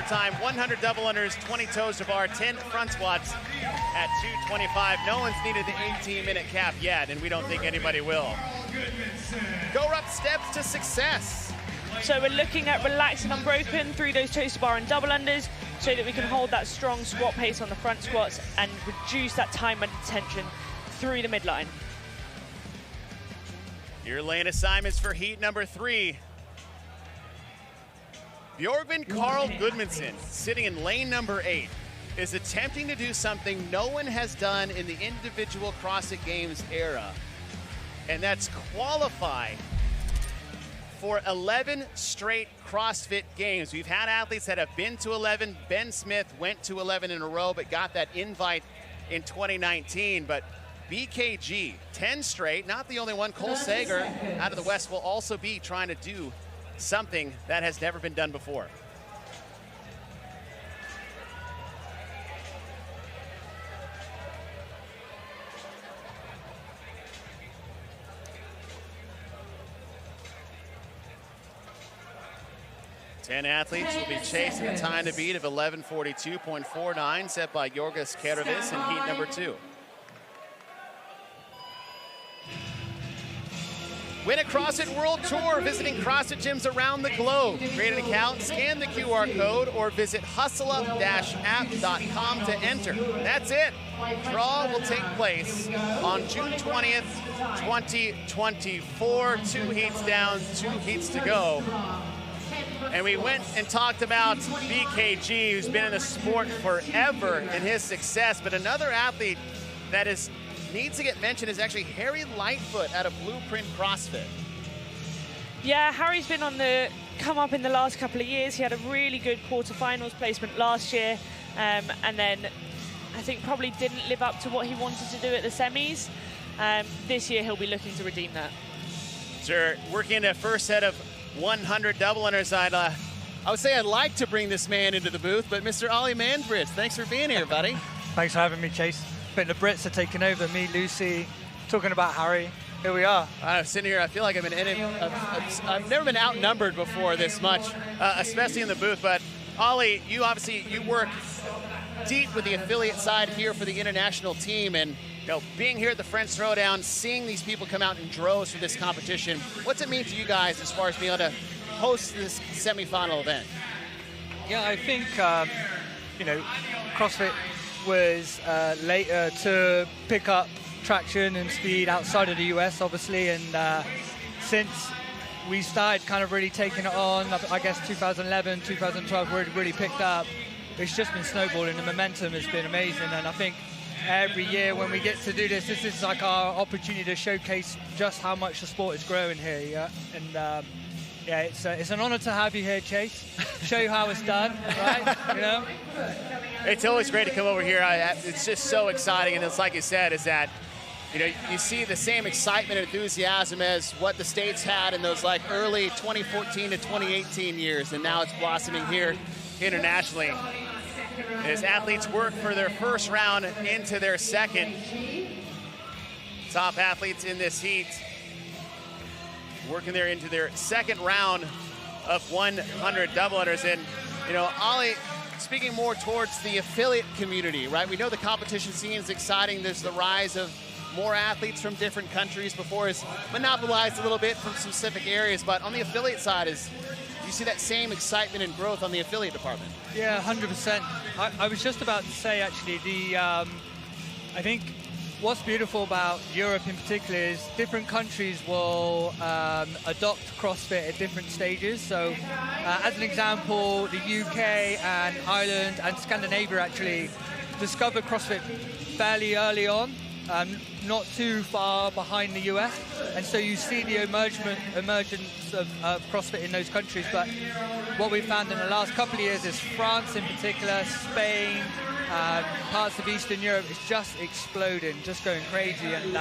time, 100 double unders, 20 toes to bar, 10 front squats at 225. No one's needed the 18-minute cap yet, and we don't think anybody will. Go up steps to success. So we're looking at relaxing unbroken through those toes to bar and double unders so that we can hold that strong squat pace on the front squats and reduce that time under tension through the midline. Your lane assignments for heat number 3. Bjorgvin Carl Gudmundsson, sitting in lane number 8, is attempting to do something no one has done in the individual CrossFit Games era, and that's qualify for 11 straight CrossFit Games. We've had athletes that have been to 11. Ben Smith went to 11 in a row, but got that invite in 2019. But BKG, 10 straight, not the only one. Cole Sager out of the West will also be trying to do something that has never been done before. Ten athletes will be chasing a time to beat of 11:42.49, set by Jorgis Kervis in heat number 2. Win a CrossFit World Tour visiting CrossFit gyms around the globe. Create an account, scan the QR code, or visit hustleup-app.com to enter. That's it. Draw will take place on June 20th, 2024. 2 heats down, 2 heats to go. And we went and talked about BKG, who's been in the sport forever in his success, but another athlete that needs to get mentioned is actually Harry Lightfoot out of Blueprint CrossFit. Yeah, Harry's been on the come up in the last couple of years. He had a really good quarterfinals placement last year, and then I think probably didn't live up to what he wanted to do at the semis. This year he'll be looking to redeem that. Sure, working the first set of 100 double unders. I would say I'd like to bring this man into the booth, but Mr. Ollie Manfred, thanks for being here, buddy. Thanks for having me, Chase. But the Brits are taking over, me, Lucy, talking about Harry. Here we are. I'm sitting here, I feel like I've never been outnumbered before this much, especially in the booth. But Ollie, you work deep with the affiliate side here for the international team, and being here at the French Throwdown, seeing these people come out in droves for this competition, what's it mean to you guys as far as being able to host this semifinal event? Yeah, I think, CrossFit was later to pick up traction and speed outside of the US, obviously, and since we started kind of really taking it on, I guess 2011, 2012, where it really picked up, it's just been snowballing. The momentum has been amazing, and I think every year when we get to do this is like our opportunity to showcase just how much the sport is growing here. Yeah, and it's an honor to have you here, Chase. Show you how it's done, right? It's always great to come over here. It's just so exciting, and it's like you said, is that you see the same excitement and enthusiasm as what the States had in those like early 2014 to 2018 years, and now it's blossoming here internationally as athletes work for their first round into their second. Top athletes in this heat working there into their second round of 100 double unders. And Ollie, speaking more towards the affiliate community, right? We know the competition scene is exciting. There's the rise of more athletes from different countries. Before it's monopolized a little bit from specific areas, but on the affiliate side, do you see that same excitement and growth on the affiliate department? Yeah, 100%. I was just about to say, actually, I think what's beautiful about Europe in particular is different countries will adopt CrossFit at different stages. So, as an example, the UK and Ireland and Scandinavia actually discovered CrossFit fairly early on, not too far behind the US, and so you see the emergence of CrossFit in those countries. But what we've found in the last couple of years is France in particular, Spain, parts of Eastern Europe, is just exploding, just going crazy. And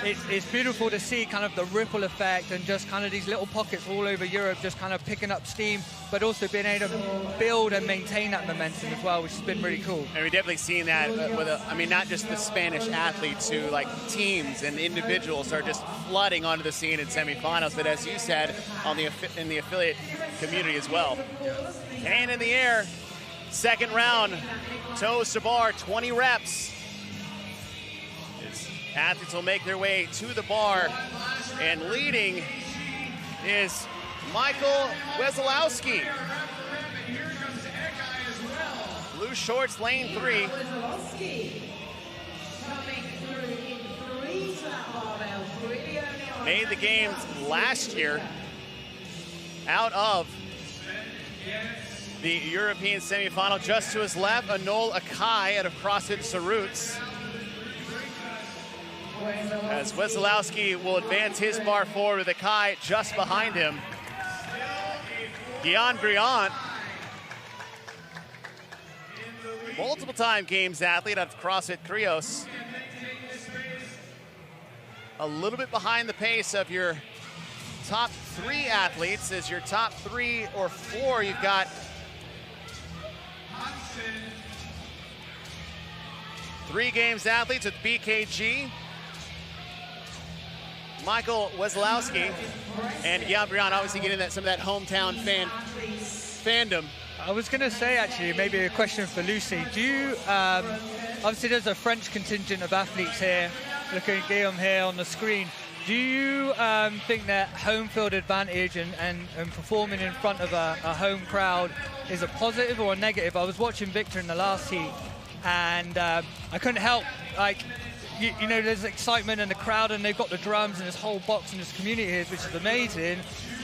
it's beautiful to see kind of the ripple effect and just kind of these little pockets all over Europe just kind of picking up steam, but also being able to build and maintain that momentum as well, which has been really cool. And we've definitely seen that with, I mean, not just the Spanish athletes who, like, teams and individuals are just flooding onto the scene in semifinals, but as you said, in the affiliate community as well. Hand in the air, second round, toes to bar, 20 reps. Athletes will make their way to the bar, and leading is Michael Wesolowski. Blue shorts, lane 3. Made the games last year out of the European semifinal. Just to his left, Anol Akai out of CrossFit Sarutz. As Wesolowski will advance his bar forward with Akai just behind him. Guillaume Briand, multiple-time games athlete out of CrossFit Krios. A little bit behind the pace of your top 3 athletes. As your top 3 or 4, you've got three games athletes with BKG, Michael Wesolowski, and Guillaume Briand, obviously getting some of that hometown fandom. I was going to say, actually, maybe a question for Lucy. Do you, obviously there's a French contingent of athletes here, looking at Guillaume here on the screen. Do you think that home field advantage and performing in front of a home crowd is a positive or a negative? I was watching Victor in the last heat, and I couldn't help, like, you know, there's excitement in the crowd, and they've got the drums and this whole box and this community here, which is amazing.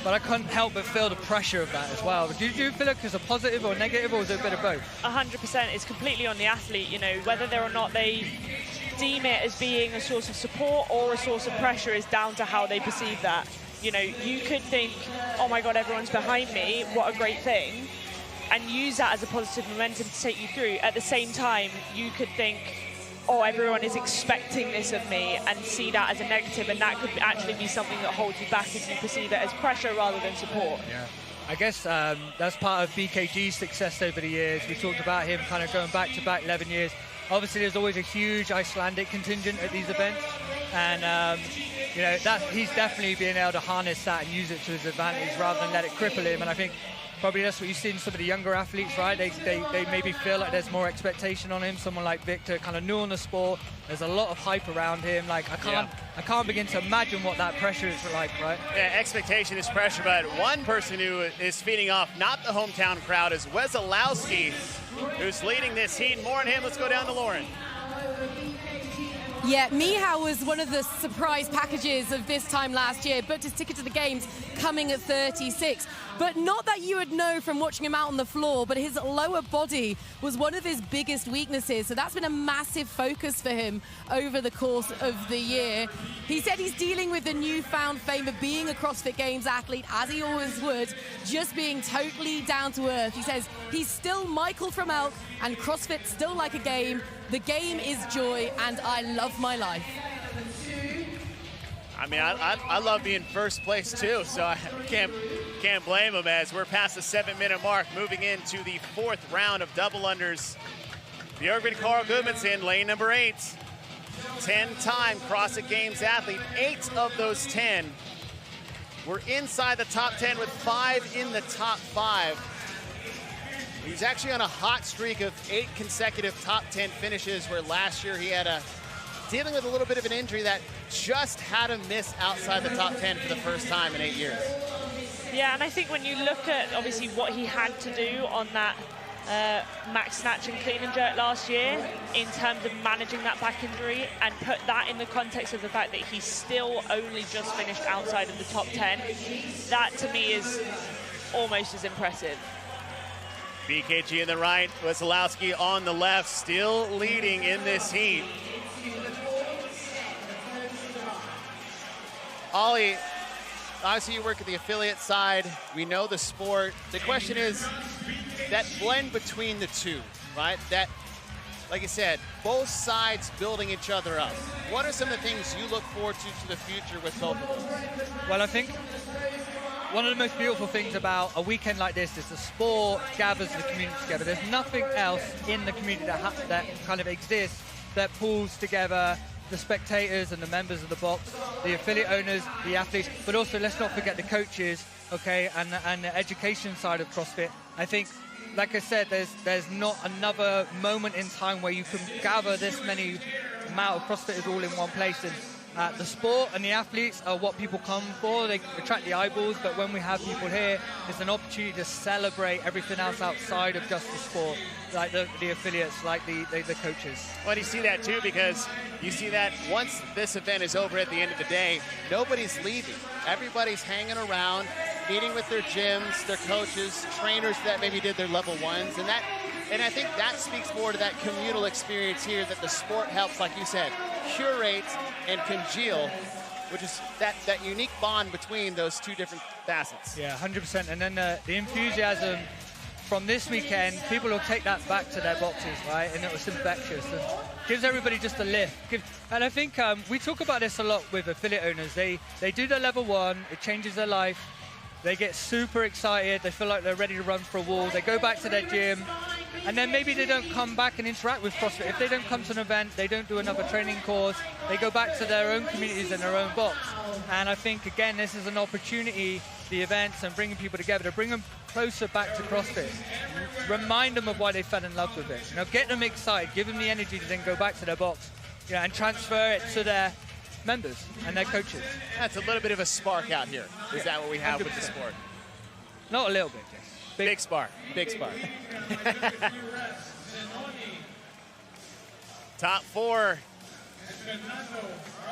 But I couldn't help but feel the pressure of that as well. Do you feel like it's a positive or negative, or is it a bit of both? 100%. It's completely on the athlete, you know, whether or not they deem it as being a source of support or a source of pressure is down to how they perceive that. You know, you could think, oh my God, everyone's behind me, what a great thing, and use that as a positive momentum to take you through. At the same time, you could think, oh, everyone is expecting this of me, and see that as a negative, and that could actually be something that holds you back if you perceive it as pressure rather than support. Yeah. I guess that's part of BKG's success over the years. We talked about him kind of going back-to-back 11 years. Obviously, there's always a huge Icelandic contingent at these events, and you know, he's definitely being able to harness that and use it to his advantage rather than let it cripple him. And I think probably that's what you see in some of the younger athletes, right? They maybe feel like there's more expectation on him. Someone like Victor, kind of new on the sport. There's a lot of hype around him. Like, I can't begin to imagine what that pressure is like, right? Yeah, expectation is pressure, but one person who is feeding off not the hometown crowd is Wesolowski, who's leading this heat. More on him. Let's go down to Lauren. Yeah, Mihal was one of the surprise packages of this time last year, booked his ticket to the games coming at 36. But not that you would know from watching him out on the floor, but his lower body was one of his biggest weaknesses. So that's been a massive focus for him over the course of the year. He said he's dealing with the newfound fame of being a CrossFit Games athlete, as he always would, just being totally down to earth. He says he's still Michael from Elk, and CrossFit still like a game. The game is joy, and I love my life. I mean, I love being first place too, so I can't blame him, as we're past the 7-minute mark, moving into the 4th round of double unders. Björgvin Carl Gudmundsson, lane number 8, 10-time CrossFit Games athlete. 8 of those 10 were inside the top 10, with 5 in the top 5. He's actually on a hot streak of 8 consecutive top 10 finishes, where last year he had dealing with a little bit of an injury that just had him miss outside the top 10 for the first time in 8 years. Yeah, and I think when you look at obviously what he had to do on that max snatch and clean and jerk last year in terms of managing that back injury, and put that in the context of the fact that he still only just finished outside of the top 10, that to me is almost as impressive. BKG in the right, Wesolowski on the left, still leading in this heat. Ollie, obviously you work at the affiliate side. We know the sport. The question is that blend between the two, right? That like I said, both sides building each other up. What are some of the things you look forward to the future with both of those? Well, I think one of the most beautiful things about a weekend like this is the sport gathers the community together. There's nothing else in the community that kind of exists that pulls together the spectators and the members of the box, the affiliate owners, the athletes, but also let's not forget the coaches, okay, and the education side of CrossFit. I think, like I said, there's not another moment in time where you can gather this many amount of CrossFitters all in one place. And the sport and the athletes are what people come for. They attract the eyeballs, but when we have people here, it's an opportunity to celebrate everything else outside of just the sport, like the affiliates, like the coaches. Well, you see that too, because you see that once this event is over at the end of the day, nobody's leaving. Everybody's hanging around, meeting with their gyms, their coaches, trainers that maybe did their level ones, and I think that speaks more to that communal experience here that the sport helps, like you said, curate and congeal, which is that unique bond between those two different facets. Yeah, 100%. And then the enthusiasm from this weekend, people will take that back to their boxes, right? And it was infectious and gives everybody just a lift. And I think we talk about this a lot with affiliate owners. They do their level one, it changes their life. They get super excited. They feel like they're ready to run for a wall. They go back to their gym, and then maybe they don't come back and interact with CrossFit. If they don't come to an event, they don't do another training course, they go back to their own communities and their own box. And I think, again, this is an opportunity, the events and bringing people together, to bring them closer back to CrossFit. Remind them of why they fell in love with it. You know, get them excited, give them the energy to then go back to their box, you know, and transfer it to their members and their coaches. That's a little bit of a spark out here. Is that what we have 100%. with the sport? Not a little bit, yes. Big spark. Big spark. Top four.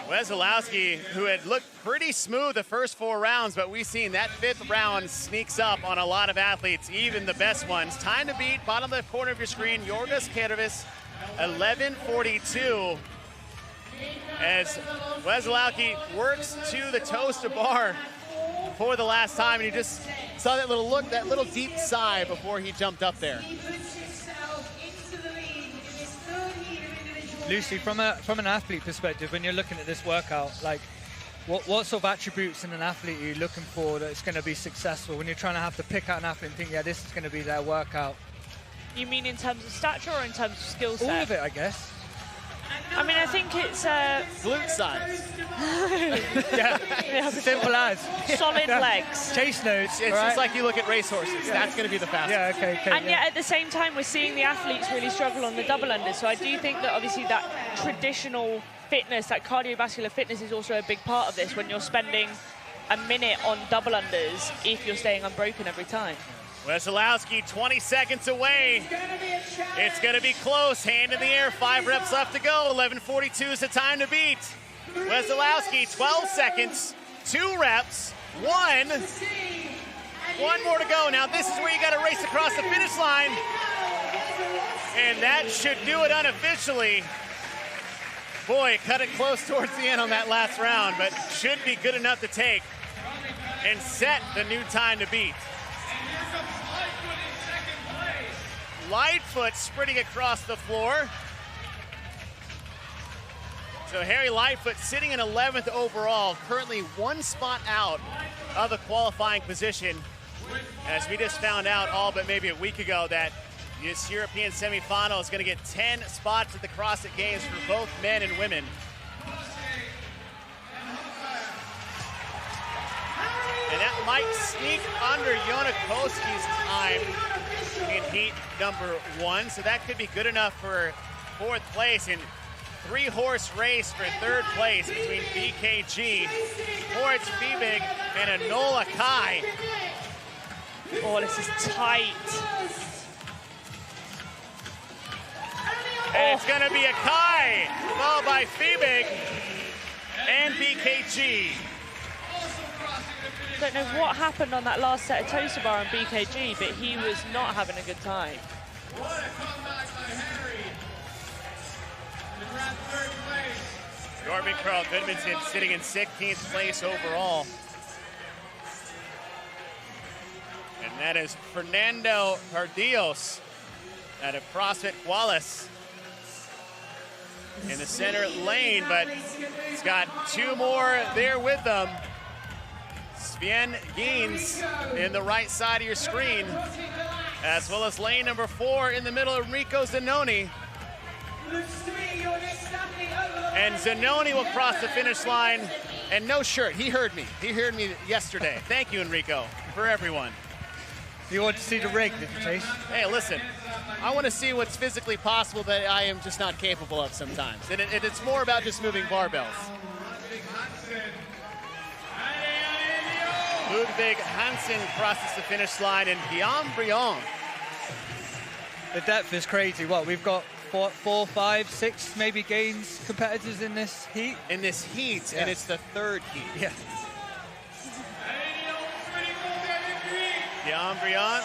Wesolowski, who had looked pretty smooth the first 4 rounds, but we've seen that 5th round sneaks up on a lot of athletes, even the best ones. Time to beat, bottom left corner of your screen, Jorgas Kervis, 11:42. As Wesolowski works to the toaster bar for the last time, and you just saw that little look, that little deep sigh before he jumped up there. Lucy, from an athlete perspective, when you're looking at this workout, like what sort of attributes in an athlete are you looking for that's going to be successful when you're trying to have to pick out an athlete and think, yeah, this is going to be their workout? You mean in terms of stature or in terms of skill set? All of it, I guess. I mean, I think it's glute size. Yeah, simple as. Solid legs. Chase notes. It's right? just like you look at racehorses. Yeah. That's going to be the fastest. Yeah, okay. And yet at the same time, we're seeing the athletes really struggle on the double unders. So I do think that obviously that traditional fitness, that cardiovascular fitness is also a big part of this when you're spending a minute on double unders if you're staying unbroken every time. Wesolowski 20 seconds away. It's going to be close. Hand in the air. 5 reps left to go. 11:42 is the time to beat. Wesolowski, 12 seconds, 2 reps, 1. 1 more to go. Now this is where you got to race across the finish line. And that should do it unofficially. Boy, cut it close towards the end on that last round, but should be good enough to take and set the new time to beat. Lightfoot sprinting across the floor. So Harry Lightfoot sitting in 11th overall, currently 1 spot out of the qualifying position. As we just found out all but maybe a week ago that this European semifinal is going to get 10 spots at the CrossFit Games for both men and women. And that might sneak under Jonakoski's time in heat number 1. So that could be good enough for 4th place. And 3-horse race for 3rd place between BKG, Moritz Fiebig, and Enola Kai. Oh, this is tight. And it's going to be a Kai, followed by Fiebig and BKG. I don't know what happened on that last set of toaster bar on BKG, but he was not having a good time. Corbin Carl Goodmanson sitting in 16th place overall. And that is Fernando Pardillos out of CrossFit Wallace. in the center lane, but he's got two more there with them. Sven Geens in the right side of your screen, as well as lane number 4 in the middle, Enrico Zanoni. And Zanoni will cross the finish line, and no shirt. He heard me. He heard me yesterday. Thank you, Enrico, for everyone. You want to see the rig, did you, Chase? Hey, listen, I want to see what's physically possible that I am just not capable of sometimes. And it's more about just moving barbells. Ludwig Hansen crosses the finish line, and Guillaume Briand. The depth is crazy. What, we've got 4, 5, 6 maybe gains competitors in this heat? In this heat, yeah. And it's the third heat. Yeah. Guillaume Briand.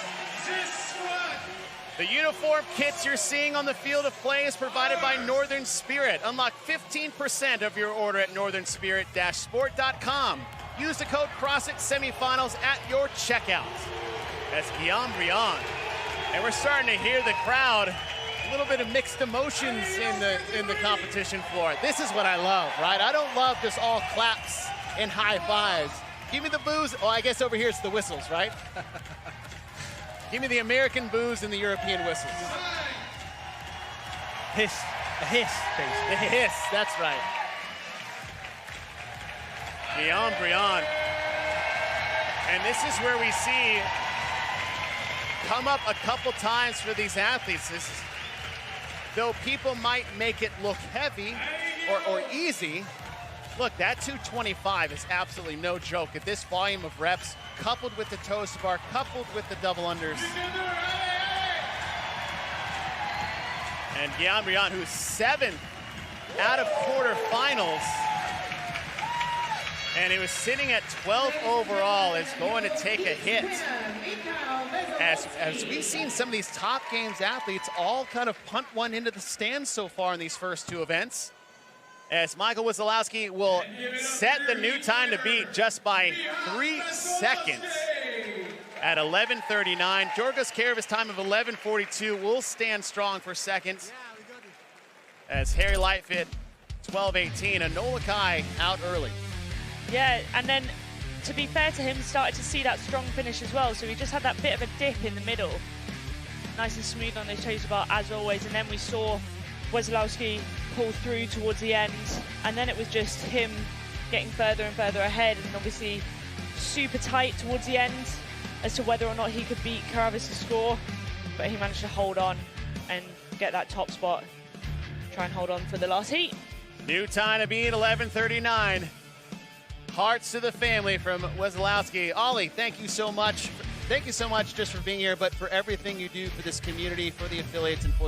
The uniform kits you're seeing on the field of play is provided by Northern Spirit. Unlock 15% of your order at northernspirit-sport.com. Use the code CrossFit Semifinals at your checkout. That's Guillaume Briand. And we're starting to hear the crowd, a little bit of mixed emotions in the competition floor. This is what I love, right? I don't love just all claps and high fives. Give me the boos. Oh, I guess over here it's the whistles, right? Give me the American boos and the European whistles. Hiss. A hiss, basically. The hiss, that's right. Guillaume Briand. And this is where we see come up a couple times for these athletes. Though people might make it look heavy or easy, look, that 225 is absolutely no joke at this volume of reps, coupled with the toes bar, coupled with the double unders. And Guillaume Briand, who's 7th out of quarterfinals, and he was sitting at 12 overall, is going to take a hit. As we've seen some of these top games athletes all kind of punt one into the stands so far in these first 2 events, as Michael Wysolowski will set the new time to beat just by 3 seconds at 11:39. Georgos Karavis' time of 11:42 will stand strong for second, as Harry Lightfoot 12:18, and Noah Kai out early. Yeah, and then to be fair to him, started to see that strong finish as well. So he just had that bit of a dip in the middle. Nice and smooth on his toes bar as always. And then we saw Wysolowski pull through towards the end. And then it was just him getting further and further ahead. And obviously super tight towards the end as to whether or not he could beat Karavis' score. But he managed to hold on and get that top spot. Try and hold on for the last heat. New time to beat 11:39. Hearts to the family from Wysolowski. Ollie, thank you so much. Thank you so much just for being here, but for everything you do for this community, for the affiliates, and for